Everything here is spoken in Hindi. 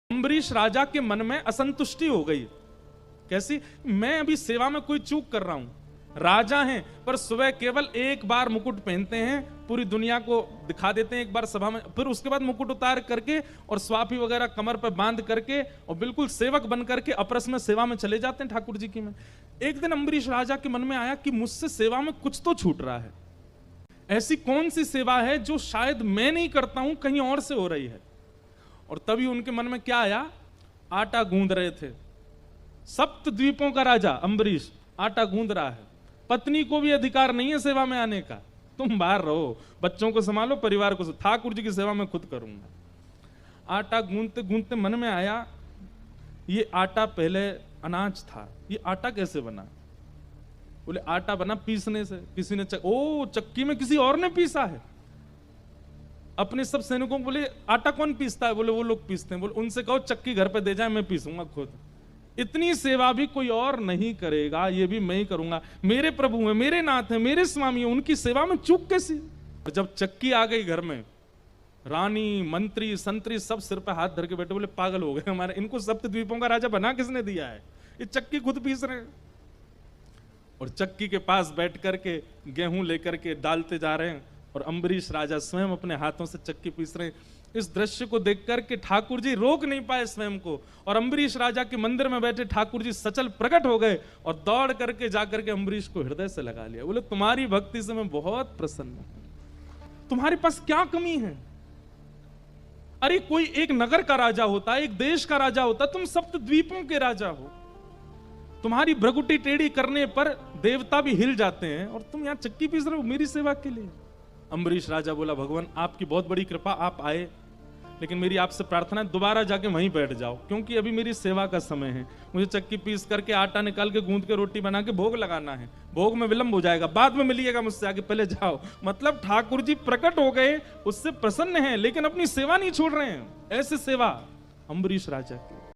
अम्बरीश राजा के मन में असंतुष्टि हो गई। कैसी? मैं अभी सेवा में कोई चूक कर रहा हूं, राजा हैं पर सुबह केवल एक बार मुकुट पहनते हैं, पूरी दुनिया को दिखा देते हैं एक बार सभा में, फिर उसके बाद मुकुट उतार करके और स्वाफी वगैरह कमर पर बांध करके और बिल्कुल सेवक बन करके अपरस में सेवा में चले जाते हैं ठाकुर जी की में। एक दिन अम्बरीश राजा के मन में आया कि मुझसे सेवा में कुछ तो छूट रहा है, ऐसी कौन सी सेवा है जो शायद मैं नहीं करता हूं, कहीं और से हो रही है। और तभी उनके मन में क्या आया, आटा गूंद रहे थे, सप्त द्वीपों का राजा अम्बरीश आटा गूंद रहा है, पत्नी को भी अधिकार नहीं है सेवा में आने का, तुम बाहर रहो, बच्चों को संभालो, परिवार को, ठाकुर जी की सेवा मैं खुद करूंगा। आटा गूंदते गूंदते मन में आया, ये आटा पहले अनाज था, ये आटा कैसे बना? बोले आटा बना पीसने से, किसी ने चक्की में किसी और ने पीसा है। अपने सब सैनिकों को बोले आटा कौन पीसता है? बोले वो लोग पीसते हैं। बोले उनसे कहो चक्की घर पे दे जाए, मैं पीसूंगा खुद। इतनी सेवा भी कोई और नहीं करेगा, ये भी मैं ही करूंगा। मेरे प्रभु हैं, मेरे नाथ हैं, मेरे स्वामी हैं, उनकी सेवा में चूक कैसी? जब चक्की आ गई घर में, रानी मंत्री संतरी सब सिर पे हाथ धर के बैठे, बोले पागल हो गए हमारे, इनको सप्त द्वीपों का राजा बना किसने दिया है? ये चक्की खुद पीस रहे हैं। और चक्की के पास बैठ करके गेहूं लेकर के डालते जा रहे हैं और अम्बरीश राजा स्वयं अपने हाथों से चक्की पीस रहे हैं। इस दृश्य को देख करके ठाकुर जी रोक नहीं पाए स्वयं को, और अम्बरीश राजा के मंदिर में बैठे ठाकुर जी सचल प्रकट हो गए और दौड़ करके जाकर के अम्बरीश को हृदय से लगा लिया। बोले तुम्हारी भक्ति से मैं बहुत प्रसन्न हूं, तुम्हारे पास क्या कमी है? अरे कोई एक नगर का राजा होता, एक देश का राजा होता, तुम सप्त द्वीपों के राजा हो। तुम्हारी भ्रगुटी टेढ़ी करने पर देवता भी हिल जाते हैं और तुम यहां चक्की पीस रहे हो मेरी सेवा के लिए। अम्बरीश राजा बोला भगवान आपकी बहुत बड़ी कृपा, आप आए, लेकिन मेरी आपसे प्रार्थना है दोबारा जाके वहीं बैठ जाओ, क्योंकि अभी मेरी सेवा का समय है। मुझे चक्की पीस करके आटा निकाल के गूंद के रोटी बना के भोग लगाना है, भोग में विलंब हो जाएगा, बाद में मिलिएगा मुझसे, आगे पहले जाओ। मतलब ठाकुर जी प्रकट हो गए, उससे प्रसन्न हैं, लेकिन अपनी सेवा नहीं छोड़ रहे हैं। ऐसे सेवा अम्बरीश राजा की।